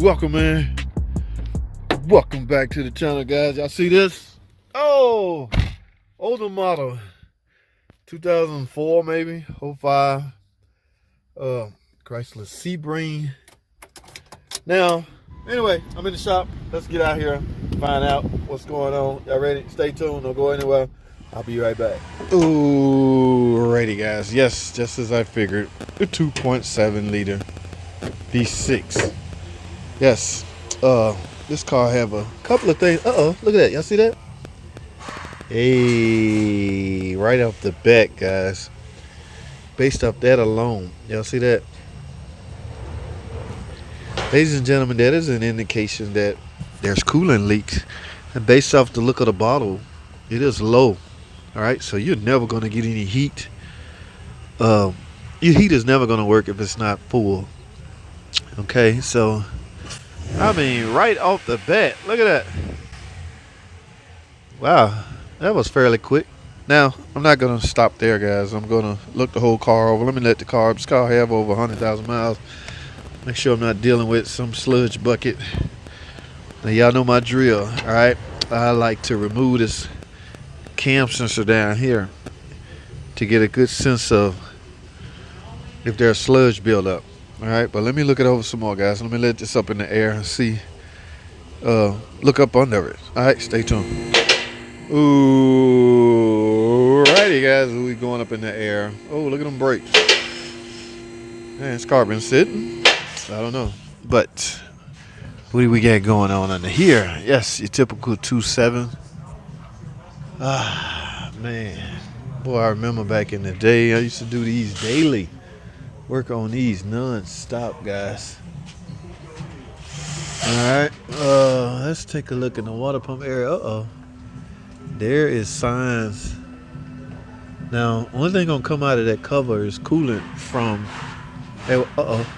Welcome, man. Welcome back to the channel, guys. Y'all see this? Oh, older model, 2004 maybe, '05. Chrysler Sebring. Now, anyway, I'm in the shop. Let's get out here, find out what's going on. Y'all ready? Stay tuned. Don't go anywhere. I'll be right back. Alrighty, guys. Yes, just as I figured, the 2.7 liter V6. Yes. This car have a couple of things. Look at that. Y'all see that? Hey, right off the bat, guys. Based off that alone, y'all see that? Ladies and gentlemen, that is an indication that there's coolant leaks. And based off the look of the bottle, it is low. All right, so you're never going to get any heat. Your heat is never going to work if it's not full. Okay, so I mean, right off the bat, look at that. Wow, that was fairly quick. Now, I'm not going to stop there, guys. I'm going to look the whole car over. Let me let this car have over 100,000 miles. Make sure I'm not dealing with some sludge bucket. Now, y'all know my drill, all right? I like to remove this cam sensor down here to get a good sense of if there's sludge buildup. All right, but let me look it over some more, guys. Let me let this up in the air and see. Look up under it. All right, stay tuned. Ooh, righty, guys. We going up in the air. Oh, look at them brakes. Man, this car been sitting. I don't know, but what do we got going on under here? Yes, your typical 2.7. Ah, man, boy, I remember back in the day. I used to do these daily. Work on these non-stop, guys. Alright, let's take a look in the water pump area. There is signs. Now, one thing gonna come out of that cover is coolant from,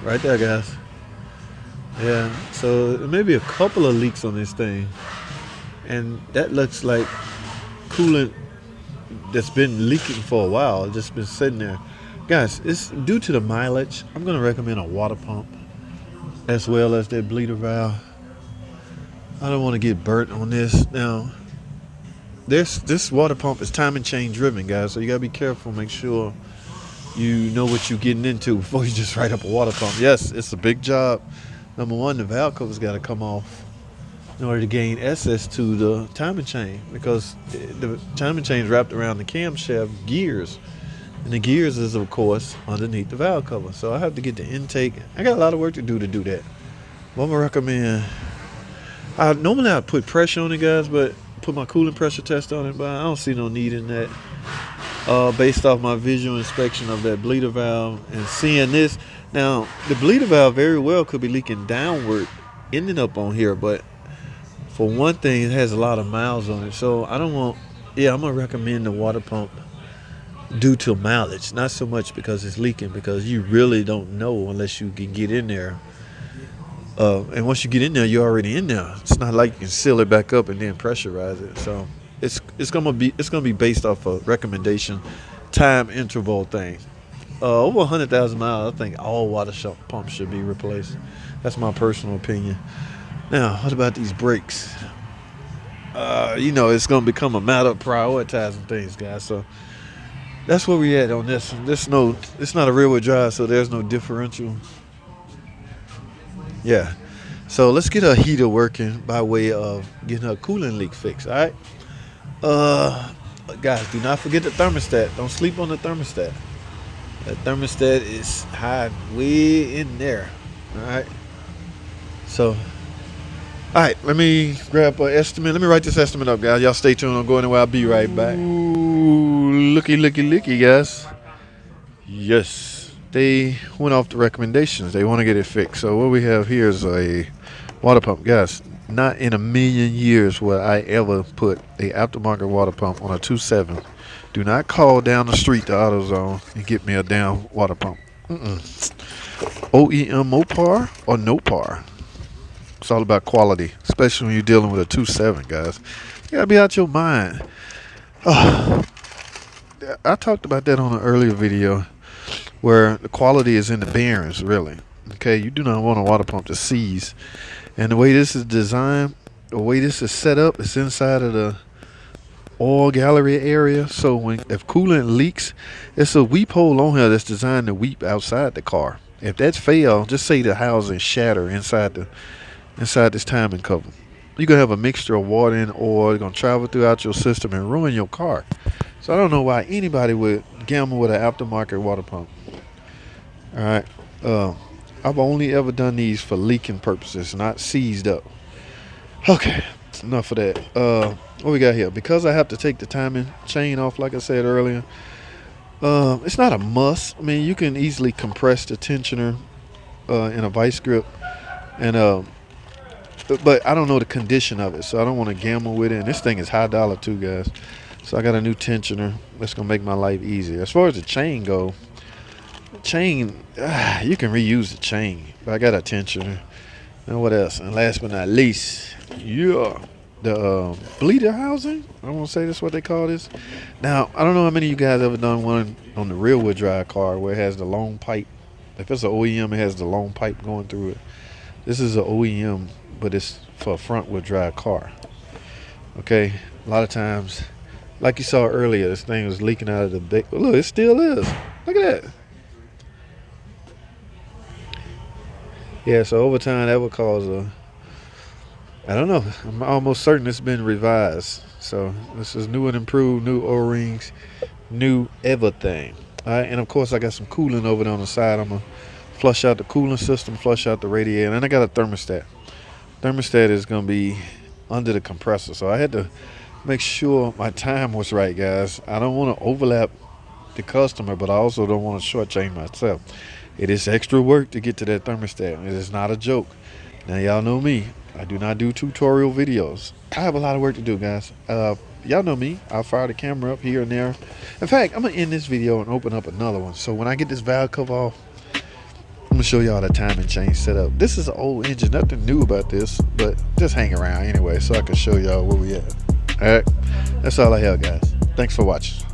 right there, guys. Yeah, so there may be a couple of leaks on this thing. And that looks like coolant that's been leaking for a while, just been sitting there. Guys, it's due to the mileage. I'm going to recommend a water pump as well as that bleeder valve. I don't want to get burnt on this. Now, this water pump is time and chain driven, guys, so you got to be careful. Make sure you know what you're getting into before you just write up a water pump. Yes, it's a big job. Number one, the valve cover's got to come off in order to gain access to the timing chain, because the timing chain is wrapped around the camshaft gears. And the gears is, of course, underneath the valve cover. So I have to get the intake. I got a lot of work to do that. What I'm going to recommend, normally I put pressure on it, guys, but put my coolant pressure test on it, but I don't see no need in that. Based off my visual inspection of that bleeder valve and seeing this. Now, the bleeder valve very well could be leaking downward, ending up on here, but for one thing, it has a lot of miles on it. So I don't want, I'm going to recommend the water pump due to mileage, not so much because it's leaking, because you really don't know unless you can get in there. And once you get in there, you're already in there. It's not like you can seal it back up and then pressurize it. So it's gonna be based off a recommendation time interval thing. Over 100,000 miles, I think all water pumps should be replaced. That's my personal opinion. Now, what about these brakes? It's gonna become a matter of prioritizing things, guys. So that's where we at on this. It's not a rear-wheel drive, so there's no differential. Yeah. So let's get a heater working by way of getting a coolant leak fixed. All right. Guys, do not forget the thermostat. Don't sleep on the thermostat. That thermostat is high way in there. All right. So, all right. Let me grab an estimate. Let me write this estimate up, guys. Y'all stay tuned. I'm going anywhere. I'll be right back. Ooh, looky, guys. Yes. They went off the recommendations. They want to get it fixed. So what we have here is a water pump. Guys, not in a million years will I ever put a aftermarket water pump on a 2.7. Do not call down the street to AutoZone and get me a damn water pump. OEM Mopar or no par. It's all about quality, especially when you're dealing with a 2.7, guys. You got to be out your mind. I talked about that on an earlier video, where the quality is in the bearings, really. Okay, you do not want a water pump to seize And the way this is designed, the way this is set up, it's inside of the oil gallery area. So if coolant leaks, it's a weep hole on here that's designed to weep outside the car. If that's fail, just say the housing shatter inside this timing cover. You're gonna have a mixture of water and oil gonna travel throughout your system and ruin your car. So I don't know why anybody would gamble with an aftermarket water pump. All right, I've only ever done these for leaking purposes, not seized up. Okay, enough of that. What we got here? Because I have to take the timing chain off, like I said earlier. It's not a must. I mean, you can easily compress the tensioner in a vice grip, and but I don't know the condition of it, so I don't want to gamble with it. And this thing is high dollar too, guys. So I got a new tensioner. That's gonna make my life easier. As far as the chain go, you can reuse the chain. But I got a tensioner. And what else? And last but not least, the bleeder housing. I want to say that's what they call this. Now, I don't know how many of you guys ever done one on the rear wheel drive car where it has the long pipe. If it's an OEM, it has the long pipe going through it. This is an OEM, but it's for a front wheel drive car. Okay, a lot of times, like you saw earlier, this thing was leaking out of the big. Look, it still is. Look at that. Yeah, so over time that would cause I don't know. I'm almost certain it's been revised. So this is new and improved, new O-rings, new everything. All right, and of course I got some coolant over there on the side. I'm gonna flush out the coolant system, flush out the radiator, and I got a thermostat. Thermostat is gonna be under the compressor, so I had to make sure my time was right, guys. I don't want to overlap the customer, but I also don't want to shortchange myself. It is extra work to get to that thermostat. It is not a joke. Now y'all know me. I do not do tutorial videos. I have a lot of work to do, guys. Y'all know me. I'll fire the camera up here and there. In fact, I'm gonna end this video and open up another one. So when I get this valve cover off, I'm gonna show y'all the timing chain setup. This is an old engine, nothing new about this, but just hang around anyway so I can show y'all where we at. All right, that's all I have, guys. Thanks for watching.